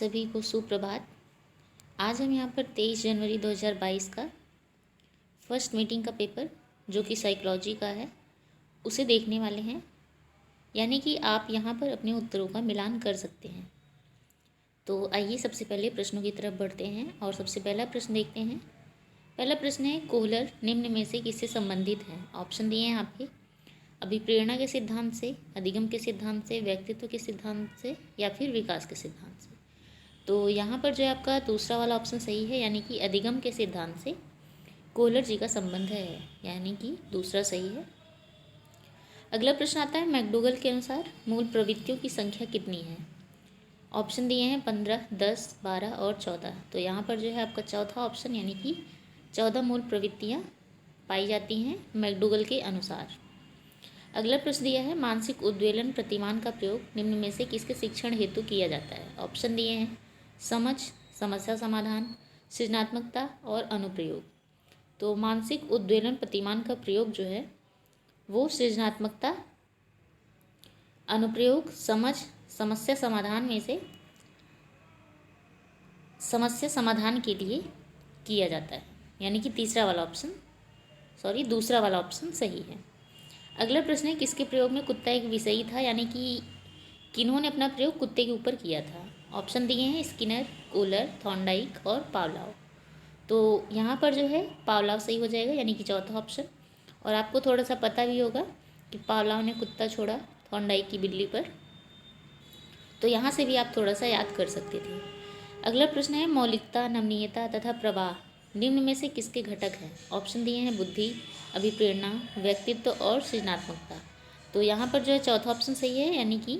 सभी को सुप्रभात। आज हम यहाँ पर 23 जनवरी 2022 का फर्स्ट मीटिंग का पेपर जो कि साइकोलॉजी का है उसे देखने वाले हैं। यानी कि आप यहाँ पर अपने उत्तरों का मिलान कर सकते हैं। तो आइए सबसे पहले प्रश्नों की तरफ बढ़ते हैं और सबसे पहला प्रश्न देखते हैं। पहला प्रश्न है, कोहलर निम्न में से किससे संबंधित है? ऑप्शन दिए हैं आपके, अभिप्रेरणा के सिद्धांत से, अधिगम के सिद्धांत से, व्यक्तित्व के सिद्धांत से या फिर विकास के सिद्धांत से। तो यहाँ पर जो है आपका दूसरा वाला ऑप्शन सही है, यानी कि अधिगम के सिद्धांत से कोहलर जी का संबंध है, यानी कि दूसरा सही है। अगला प्रश्न आता है, मैकडूगल के अनुसार मूल प्रवृत्तियों की संख्या कितनी है? ऑप्शन दिए हैं 15, 10, 12 और 14। तो यहाँ पर जो है आपका चौथा ऑप्शन यानी कि 14 मूल प्रवृत्तियाँ पाई जाती हैं मैकडूगल के अनुसार। अगला प्रश्न दिया है, मानसिक उद्वेलन प्रतिमान का प्रयोग निम्न में से किसके शिक्षण हेतु किया जाता है? ऑप्शन दिए हैं समझ, समस्या समाधान, सृजनात्मकता और अनुप्रयोग। तो मानसिक उद्वेलन प्रतिमान का प्रयोग जो है वो सृजनात्मकता, अनुप्रयोग, समझ, समस्या समाधान में से समस्या समाधान के लिए किया जाता है, यानी कि दूसरा वाला ऑप्शन सही है। अगला प्रश्न है, किसके प्रयोग में कुत्ता एक विषयी था, यानी कि किन्होंने अपना प्रयोग कुत्ते के ऊपर किया था? ऑप्शन दिए हैं स्किनर, कोहलर, थॉर्नडाइक और पावलोव। तो यहाँ पर जो है पावलोव सही हो जाएगा, यानी कि चौथा ऑप्शन। और आपको थोड़ा सा पता भी होगा कि पावलोव ने कुत्ता छोड़ा थॉर्नडाइक की बिल्ली पर, तो यहाँ से भी आप थोड़ा सा याद कर सकते थे। अगला प्रश्न है, मौलिकता, नमनीयता तथा प्रवाह निम्न में से किसके घटक हैं? ऑप्शन दिए हैं बुद्धि, अभिप्रेरणा, व्यक्तित्व और सृजनात्मकता। तो यहाँ पर जो है चौथा ऑप्शन सही है, यानी कि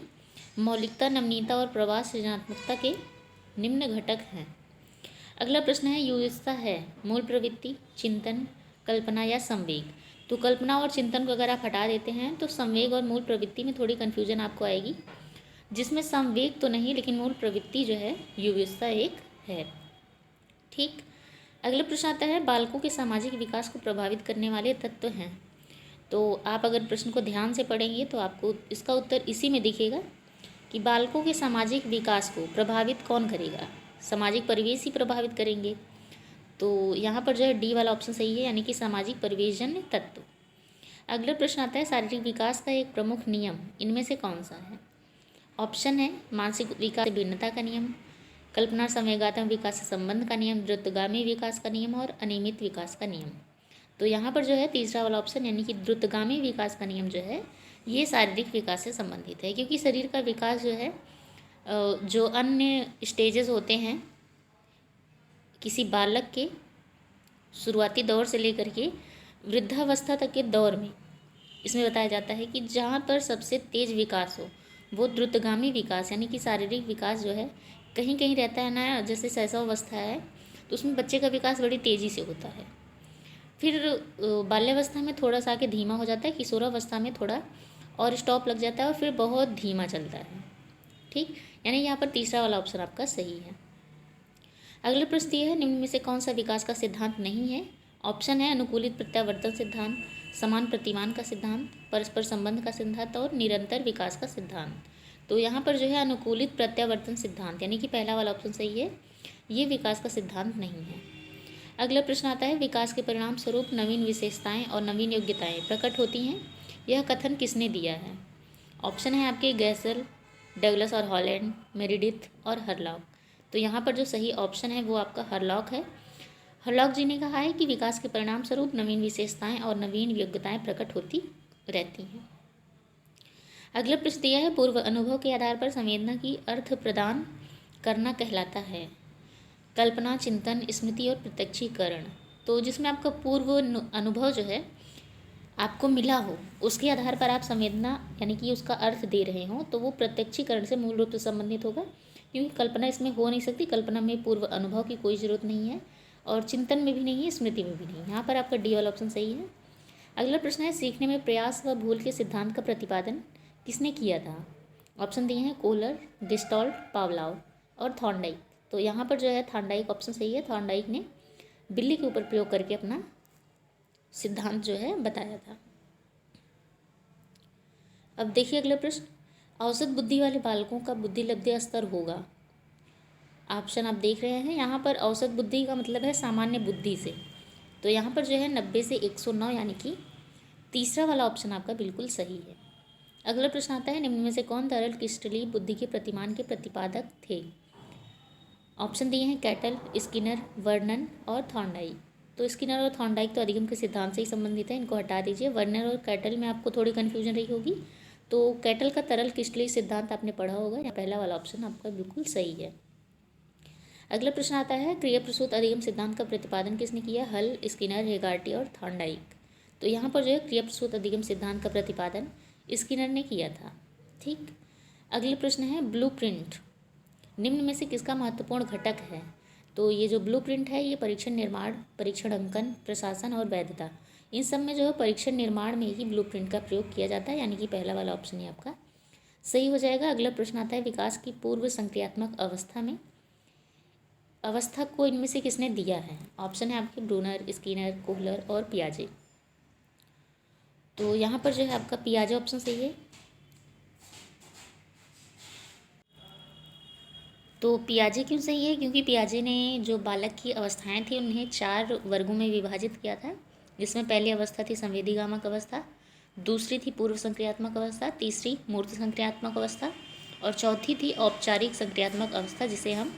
मौलिकता, नमनीयता और प्रवाह सृजनात्मकता के निम्न घटक हैं। अगला प्रश्न है, युयुत्सा है मूल प्रवृत्ति, चिंतन, कल्पना या संवेग? तो कल्पना और चिंतन को अगर आप हटा देते हैं तो संवेग और मूल प्रवृत्ति में थोड़ी कन्फ्यूजन आपको आएगी, जिसमें संवेग तो नहीं लेकिन मूल प्रवृत्ति जो है युयुत्सा एक है। ठीक। अगला प्रश्न आता है, बालकों के सामाजिक विकास को प्रभावित करने वाले तत्व हैं। तो आप अगर प्रश्न को ध्यान से पढ़ेंगे तो आपको इसका उत्तर इसी में दिखेगा कि बालकों के सामाजिक विकास को प्रभावित कौन करेगा? सामाजिक परिवेश ही प्रभावित करेंगे। तो यहाँ पर जो है डी वाला ऑप्शन सही है, यानी कि सामाजिक परिवेशजन्य तत्व। अगला प्रश्न आता है, शारीरिक विकास का एक प्रमुख नियम इनमें से कौन सा है? ऑप्शन है मानसिक विकास से भिन्नता का नियम, कल्पना संवेगात्मक विकास से संबंध का नियम, द्रुतगामी विकास का नियम और अनियमित विकास का नियम। तो यहाँ पर जो है तीसरा वाला ऑप्शन यानी कि द्रुतगामी विकास का नियम जो है ये शारीरिक विकास से संबंधित है, क्योंकि शरीर का विकास जो है जो अन्य स्टेजेस होते हैं किसी बालक के शुरुआती दौर से लेकर के वृद्धावस्था तक के दौर में, इसमें बताया जाता है कि जहाँ पर सबसे तेज़ विकास हो वो द्रुतगामी विकास यानी कि शारीरिक विकास जो है कहीं कहीं रहता है ना, जैसे शैशवावस्था है तो उसमें बच्चे का विकास बड़ी तेज़ी से होता है, फिर बाल्यावस्था में थोड़ा सा आके धीमा हो जाता है, किशोरावस्था में थोड़ा और स्टॉप लग जाता है और फिर बहुत धीमा चलता है। ठीक, यानी यहाँ पर तीसरा वाला ऑप्शन आपका सही है। अगला प्रश्न ये है, निम्न में से कौन सा विकास का सिद्धांत नहीं है? ऑप्शन है अनुकूलित प्रत्यावर्तन सिद्धांत, समान प्रतिमान का सिद्धांत, परस्पर संबंध का सिद्धांत और निरंतर विकास का सिद्धांत। तो यहाँ पर जो है अनुकूलित प्रत्यावर्तन सिद्धांत यानी कि पहला वाला ऑप्शन सही है, ये विकास का सिद्धांत नहीं है। अगला प्रश्न आता है, विकास के परिणाम स्वरूप नवीन विशेषताएं और नवीन योग्यताएं प्रकट होती हैं, यह कथन किसने दिया है? ऑप्शन है आपके गैसल, डगलस और हॉलैंड, मेरिडिथ और हरलॉक। तो यहाँ पर जो सही ऑप्शन है वो आपका हरलॉक है। हरलॉक जी ने कहा है कि विकास के परिणाम स्वरूप नवीन विशेषताएं और नवीन योग्यताएं प्रकट होती रहती हैं। अगला प्रश्न दिया है, पूर्व अनुभव के आधार पर संवेदना की अर्थ प्रदान करना कहलाता है कल्पना, चिंतन, स्मृति और प्रत्यक्षीकरण। तो जिसमें आपका पूर्व अनुभव जो है आपको मिला हो उसके आधार पर आप संवेदना यानी कि उसका अर्थ दे रहे हो, तो वो प्रत्यक्षीकरण से मूल रूप से संबंधित होगा, क्योंकि कल्पना इसमें हो नहीं सकती। कल्पना में पूर्व अनुभव की कोई ज़रूरत नहीं है और चिंतन में भी नहीं है, स्मृति में भी नहीं। यहाँ पर आपका डी वाला ऑप्शन सही है। अगला प्रश्न है, सीखने में प्रयास व भूल के सिद्धांत का प्रतिपादन किसने किया था? ऑप्शन दिए हैं कोहलर, गेस्टाल्ट, पावलोव और थॉर्नडाइक। तो यहाँ पर जो है थॉर्नडाइक ऑप्शन सही है। थॉर्नडाइक ने बिल्ली के ऊपर प्रयोग करके अपना सिद्धांत जो है बताया था। अब देखिए अगला प्रश्न, औसत बुद्धि वाले बालकों का बुद्धिलब्धि स्तर होगा ऑप्शन आप देख रहे हैं, यहाँ पर औसत बुद्धि का मतलब है सामान्य बुद्धि से, तो यहाँ पर जो है 90 से 109 यानी कि तीसरा वाला ऑप्शन आपका बिल्कुल सही है। अगला प्रश्न आता है, निम्न में से कौन तरल क्रिस्टलीय बुद्धि के प्रतिमान के प्रतिपादक थे? ऑप्शन दिए हैं कैटल, स्किनर, वर्नन और थॉर्नडाइक। तो स्किनर और थॉर्नडाइक तो अधिगम के सिद्धांत से ही संबंधित है, इनको हटा दीजिए। वर्नर और कैटल में आपको थोड़ी कन्फ्यूजन रही होगी, तो कैटल का तरल क्रिस्टलीय सिद्धांत आपने पढ़ा होगा, या पहला वाला ऑप्शन आपका बिल्कुल सही है। अगला प्रश्न आता है, क्रियाप्रसूत अधिगम सिद्धांत का प्रतिपादन किसने किया? हल, स्किनर, हेगार्टी और थॉर्नडाइक। तो यहाँ पर जो है क्रियाप्रसूत अधिगम सिद्धांत का प्रतिपादन स्किनर ने किया था। ठीक। अगला प्रश्न है, ब्लूप्रिंट निम्न में से किसका महत्वपूर्ण घटक है? तो ये जो ब्लूप्रिंट है ये परीक्षण निर्माण, परीक्षण अंकन, प्रशासन और वैधता, इन सब में जो है परीक्षण निर्माण में ही ब्लूप्रिंट का प्रयोग किया जाता है, यानी कि पहला वाला ऑप्शन ही आपका सही हो जाएगा। अगला प्रश्न आता है, विकास की पूर्व संक्रियात्मक अवस्था को इनमें से किसने दिया है? ऑप्शन है आपके ब्रूनर, स्किनर, कोहलर और पियाजे। तो यहाँ पर जो है आपका पियाजे ऑप्शन सही है। तो पियाजे क्यों सही है? क्योंकि पियाजे ने जो बालक की अवस्थाएं थी उन्हें 4 वर्गों में विभाजित किया था, जिसमें पहली अवस्था थी संवेदीगामक अवस्था, दूसरी थी पूर्व संक्रियात्मक अवस्था, तीसरी मूर्त संक्रियात्मक अवस्था और चौथी थी औपचारिक संक्रियात्मक अवस्था, जिसे हम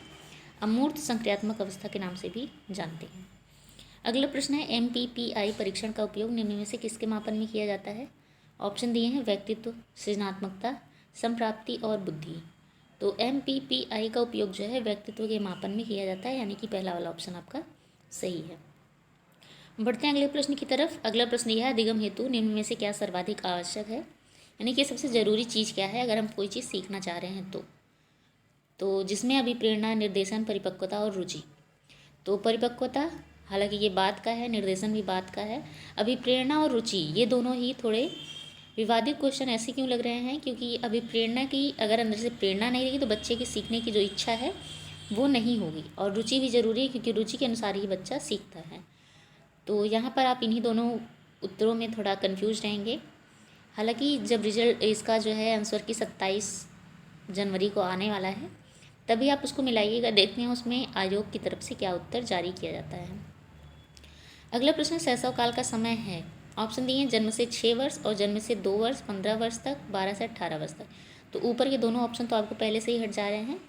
अमूर्त संक्रियात्मक अवस्था के नाम से भी जानते हैं। अगला प्रश्न है, MPPI परीक्षण का उपयोग निम्न में से किसके मापन में किया जाता है? ऑप्शन दिए हैं व्यक्तित्व, सृजनात्मकता, संप्राप्ति और बुद्धि। तो MPPI का उपयोग जो है व्यक्तित्व के मापन में किया जाता है, यानी कि पहला वाला ऑप्शन आपका सही है। बढ़ते हैं अगले प्रश्न की तरफ। अगला प्रश्न यह है, अधिगम हेतु निम्न में से क्या सर्वाधिक आवश्यक है, यानी कि सबसे ज़रूरी चीज़ क्या है अगर हम कोई चीज़ सीखना चाह रहे हैं तो जिसमें अभिप्रेरणा, निर्देशन, परिपक्वता और रुचि। तो परिपक्वता हालांकि ये बात का है, निर्देशन भी बात का है। अभिप्रेरणा और रुचि ये दोनों ही थोड़े विवादित क्वेश्चन ऐसे क्यों लग रहे हैं? क्योंकि अभिप्रेरणा की अगर अंदर से प्रेरणा नहीं रहेगी तो बच्चे की सीखने की जो इच्छा है वो नहीं होगी, और रुचि भी ज़रूरी है क्योंकि रुचि के अनुसार ही बच्चा सीखता है। तो यहाँ पर आप इन्हीं दोनों उत्तरों में थोड़ा कन्फ्यूज रहेंगे। हालांकि जब रिजल्ट इसका जो है आंसर की 27 जनवरी को आने वाला है, तभी आप उसको मिलाइएगा, देखते हैं उसमें आयोग की तरफ से क्या उत्तर जारी किया जाता है। अगला प्रश्न, शैशव काल का समय है। ऑप्शन दिए हैं जन्म से 6 वर्ष और जन्म से 2 वर्ष, 15 वर्ष तक, 12 से 18 वर्ष तक। तो ऊपर के दोनों ऑप्शन तो आपको पहले से ही हट जा रहे हैं।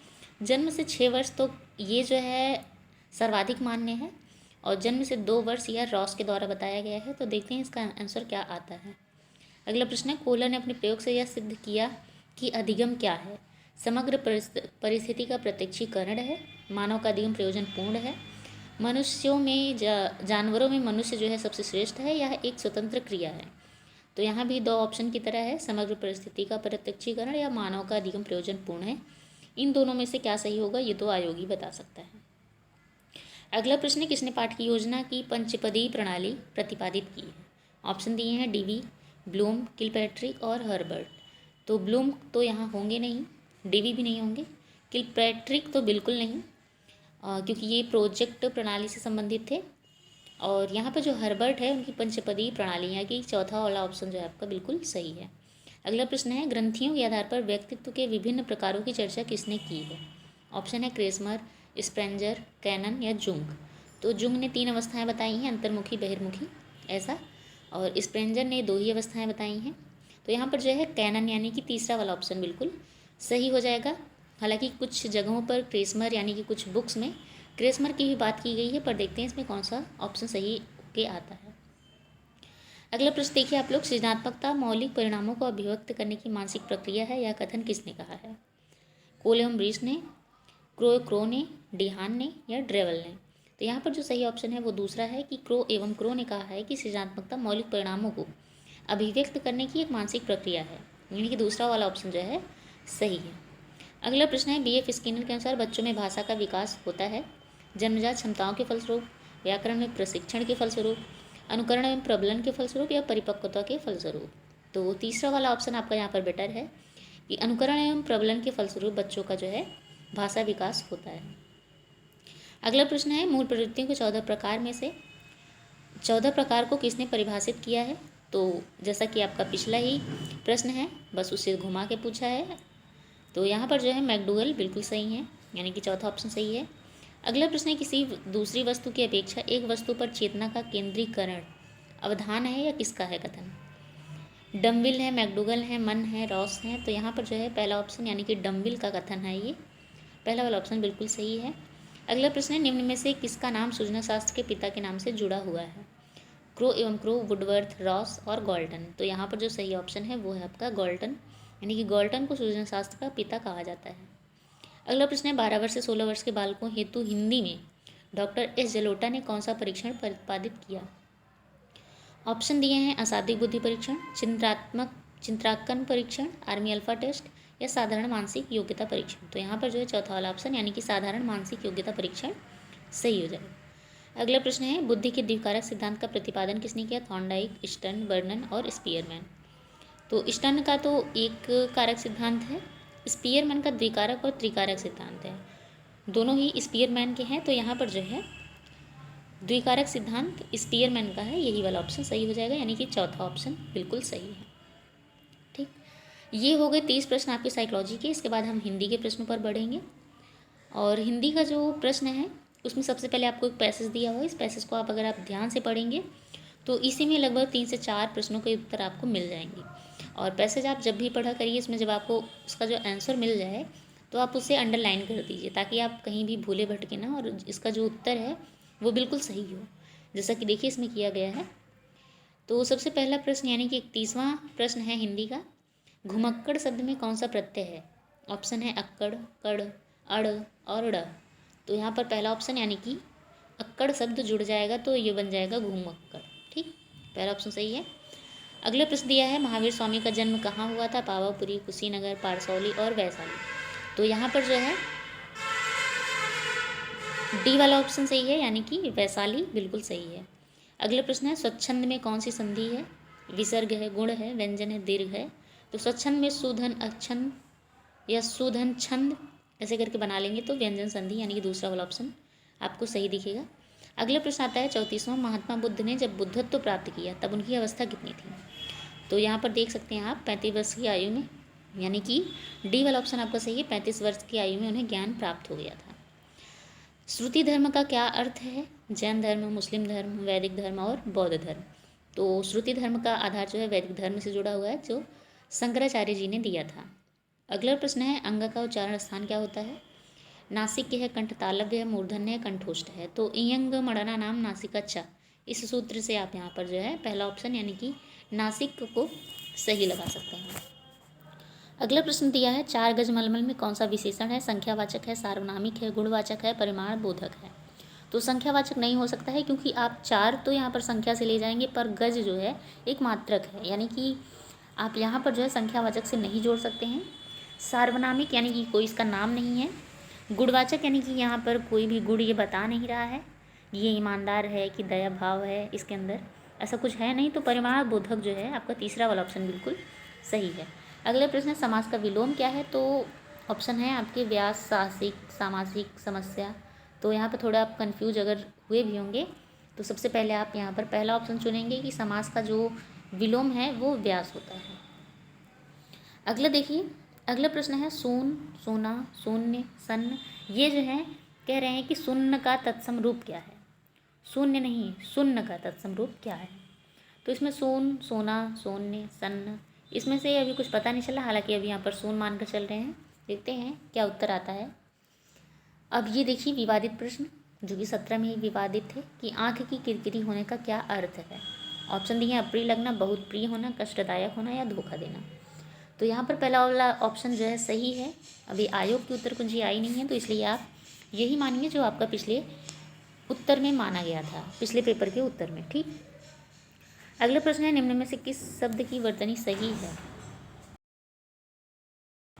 जन्म से 6 वर्ष तो ये जो है सर्वाधिक मान्य है, और जन्म से 2 वर्ष यह रॉस के द्वारा बताया गया है। तो देखते हैं इसका आंसर क्या आता है। अगला प्रश्न है, कोहलर ने अपने प्रयोग से यह सिद्ध किया कि अधिगम क्या है? समग्र परिस्थिति का प्रत्यक्षीकरण है, मानव का अधिगम प्रयोजनपूर्ण है, मनुष्यों में जानवरों में मनुष्य जो है सबसे श्रेष्ठ है, यह एक स्वतंत्र क्रिया है। तो यहाँ भी 2 ऑप्शन की तरह है, समग्र परिस्थिति का प्रत्यक्षीकरण या मानव का अधिगम प्रयोजनपूर्ण है। इन दोनों में से क्या सही होगा ये तो आयोगी बता सकता है। अगला प्रश्न है, किसने पाठ की योजना की पंचपदी प्रणाली प्रतिपादित की है? ऑप्शन दिए हैं DV, ब्लूम, किलपैट्रिक और हर्बर्ट। तो ब्लूम तो यहाँ होंगे नहीं, DV भी नहीं होंगे, किलपैट्रिक तो बिल्कुल नहीं, क्योंकि ये प्रोजेक्ट प्रणाली से संबंधित थे। और यहाँ पर जो हर्बर्ट है उनकी पंचपदी प्रणाली, यहाँ की चौथा वाला ऑप्शन जो है आपका बिल्कुल सही है। अगला प्रश्न है, ग्रंथियों के आधार पर व्यक्तित्व के विभिन्न प्रकारों की चर्चा किसने की है? ऑप्शन है क्रेसमर, स्प्रेंजर, कैनन या जुंग। तो जुंग ने 3 अवस्थाएं बताई हैं, अंतर्मुखी, बहिर्मुखी, ऐसा, और स्प्रेंजर ने 2 ही अवस्थाएं बताई हैं। तो यहाँ पर जो है कैनन यानी कि तीसरा वाला ऑप्शन बिल्कुल सही हो जाएगा। हालांकि कुछ जगहों पर क्रेसमर यानी कि कुछ बुक्स में क्रेसमर की भी बात की गई है, पर देखते हैं इसमें कौन सा ऑप्शन सही के आता है। अगला प्रश्न देखिए आप लोग, सृजनात्मकता मौलिक परिणामों को अभिव्यक्त करने की मानसिक प्रक्रिया है, यह कथन किसने कहा है? कोल एवं ब्रीस ने, क्रो ने, डिहान ने या ड्रेवल ने। तो यहाँ पर जो सही ऑप्शन है वो दूसरा है कि क्रो ने कहा है कि सृजनात्मकता मौलिक परिणामों को अभिव्यक्त करने की एक मानसिक प्रक्रिया है, यानी कि दूसरा वाला ऑप्शन जो है सही है। अगला प्रश्न है, BF स्किनर के अनुसार बच्चों में भाषा का विकास होता है जन्मजात क्षमताओं के फलस्वरूप, व्याकरण में प्रशिक्षण के फलस्वरूप, अनुकरण एवं प्रबलन के फलस्वरूप या परिपक्वता के फलस्वरूप। तो तीसरा वाला ऑप्शन आपका यहाँ पर बेटर है कि अनुकरण एवं प्रबलन के फलस्वरूप बच्चों का जो है भाषा विकास होता है। अगला प्रश्न है, मूल प्रवृत्तियों के 14 प्रकार में से 14 प्रकार को किसने परिभाषित किया है? तो जैसा कि आपका पिछला ही प्रश्न है, बस उसे घुमा के पूछा है। तो यहाँ पर जो है मैकडूगल बिल्कुल सही है। यानी कि चौथा ऑप्शन सही है। अगला प्रश्न है, किसी दूसरी वस्तु की अपेक्षा एक वस्तु पर चेतना का केंद्रीकरण अवधान है या किसका है कथन? डम्बिल है, मैकडूगल है, मन है, रॉस है। तो यहाँ पर जो है पहला ऑप्शन यानी कि डम्बिल का कथन है ये, पहला वाला ऑप्शन बिल्कुल सही है। अगला प्रश्न है, निम्न में से किसका नाम सूचना शास्त्र के पिता के नाम से जुड़ा हुआ है? क्रो एवं क्रो, वुडवर्थ, रॉस और गॉल्टन। तो यहाँ पर जो सही ऑप्शन है वो है आपका गॉल्टन, यानी कि गॉल्टन को सूचना शास्त्र का पिता कहा जाता है। अगला प्रश्न है, 12 वर्ष से 16 वर्ष के बालकों हेतु हिंदी में डॉक्टर एस जलोटा ने कौन सा परीक्षण प्रतिपादित किया? ऑप्शन दिए हैं, असाध्य बुद्धि परीक्षण, चिंतनाकन परीक्षण, आर्मी अल्फा टेस्ट या साधारण मानसिक योग्यता परीक्षण। तो यहाँ पर जो है चौथा वाला ऑप्शन यानी कि साधारण मानसिक योग्यता परीक्षण सही हो जाएगा। अगला प्रश्न है, बुद्धि के द्विकारक सिद्धांत का प्रतिपादन किसने किया? थॉर्नडाइक, स्टर्न, बर्नन और स्पीयरमैन। तो स्टर्न का तो एक कारक सिद्धांत है, स्पीयरमैन का द्विकारक और त्रिकारक सिद्धांत है, दोनों ही स्पीयरमैन के हैं। तो यहाँ पर जो है द्विकारक सिद्धांत स्पीयरमैन का है, यही वाला ऑप्शन सही हो जाएगा, यानी कि चौथा ऑप्शन बिल्कुल सही है। ठीक, ये हो गए 30 प्रश्न आपके साइकोलॉजी के। इसके बाद हम हिंदी के प्रश्नों पर बढ़ेंगे। और हिंदी का जो प्रश्न है उसमें सबसे पहले आपको एक पैसेज दिया हुआ है। इस पैसेज को अगर आप ध्यान से पढ़ेंगे तो इसी में लगभग 3 से 4 प्रश्नों के उत्तर आपको मिल जाएंगे। और पैसेज आप जब भी पढ़ा करिए, इसमें जब आपको उसका जो आंसर मिल जाए तो आप उसे अंडरलाइन कर दीजिए, ताकि आप कहीं भी भूले भटके ना और इसका जो उत्तर है वो बिल्कुल सही हो, जैसा कि देखिए इसमें किया गया है। तो सबसे पहला प्रश्न यानी कि 31वां प्रश्न है हिंदी का, घुमक्कड़ शब्द में कौन सा प्रत्यय है? ऑप्शन है अक्कड़, कड़, अड़ और ड़। तो यहाँ पर पहला ऑप्शन यानी कि अक्कड़ शब्द जुड़ जाएगा तो ये बन जाएगा घुमक्कड़। ठीक, पहला ऑप्शन सही है। अगला प्रश्न दिया है, महावीर स्वामी का जन्म कहाँ हुआ था? पावापुरी, कुशीनगर, पारसौली और वैशाली। तो यहाँ पर जो है डी वाला ऑप्शन सही है, यानी कि वैशाली बिल्कुल सही है। अगला प्रश्न है, स्वच्छंद में कौन सी संधि है? विसर्ग है, गुण है, व्यंजन है, दीर्घ है। तो स्वच्छंद में सुधन अक्षंद या सुधन छंद ऐसे करके बना लेंगे तो व्यंजन संधि, यानी कि दूसरा वाला ऑप्शन आपको सही दिखेगा। अगला प्रश्न आता है 34वां, महात्मा बुद्ध ने जब बुद्धत्व प्राप्त किया तब उनकी अवस्था कितनी थी? तो यहाँ पर देख सकते हैं आप 35 वर्ष की आयु में, यानी कि डी वाला ऑप्शन आपका सही है, 35 वर्ष की आयु में उन्हें ज्ञान प्राप्त हो गया था। श्रुति धर्म का क्या अर्थ है? जैन धर्म, मुस्लिम धर्म, वैदिक धर्म और बौद्ध धर्म। तो श्रुति धर्म का आधार जो है वैदिक धर्म से जुड़ा हुआ है, जो शंकराचार्य जी ने दिया था। अगला प्रश्न है, अंग का उच्चारण स्थान क्या होता है? नासिक है, कंठ तालव्य है, मूर्धन्य है, कंठोष्ठ है। तो इयंग मणना नाम नासिका च, इस सूत्र से आप यहाँ पर जो है पहला ऑप्शन यानी कि नासिक को सही लगा सकते हैं। अगला प्रश्न दिया है, 4 गज मलमल में कौन सा विशेषण है? संख्यावाचक है, सार्वनामिक है, गुणवाचक है, परिमाण बोधक है। तो संख्यावाचक नहीं हो सकता है, क्योंकि आप 4 तो यहाँ पर संख्या से ले जाएंगे, पर गज जो है एक मात्रक है, यानी कि आप यहाँ पर जो है संख्यावाचक से नहीं जोड़ सकते हैं। सार्वनामिक यानी कि कोई इसका नाम नहीं है। गुणवाचक यानी कि यहाँ पर कोई भी गुण ये बता नहीं रहा है, ये ईमानदार है कि दया भाव है इसके अंदर, ऐसा कुछ है नहीं। तो परिमाण बोधक जो है आपका तीसरा वाला ऑप्शन बिल्कुल सही है। अगला प्रश्न है, समास का विलोम क्या है? तो ऑप्शन है आपके व्यास, साहसिक, सामासिक, समस्या। तो यहाँ पर थोड़ा आप कंफ्यूज अगर हुए भी होंगे तो सबसे पहले आप यहाँ पर पहला ऑप्शन चुनेंगे कि समास का जो विलोम है वो व्यास होता है। अगला देखिए, अगला प्रश्न है, सून, सोना, शून्य, सन्न। ये जो है कह रहे हैं कि शून्य का तत्सम रूप क्या है? शून्य नहीं, शून्य का तत्सम रूप क्या है? तो इसमें सून, सोना, शून्य, सन्न, इसमें से अभी कुछ पता नहीं चला, हालांकि अभी यहाँ पर सून मानकर चल रहे हैं। देखते हैं क्या उत्तर आता है। अब ये देखिए विवादित प्रश्न, जो कि 17 में ही विवादित थे, कि आँख की किरकिरी होने का क्या अर्थ है? ऑप्शन दिए हैं, अप्रिय लगना, बहुत प्रिय होना, कष्टदायक होना या धोखा देना। तो यहाँ पर पहला वाला ऑप्शन जो है सही है। अभी आयोग की उत्तर कुंजी आई नहीं है, तो इसलिए आप यही मानिए जो आपका पिछले उत्तर में माना गया था, पिछले पेपर के उत्तर में। ठीक, अगला प्रश्न है, निम्न में से किस शब्द की वर्तनी सही है?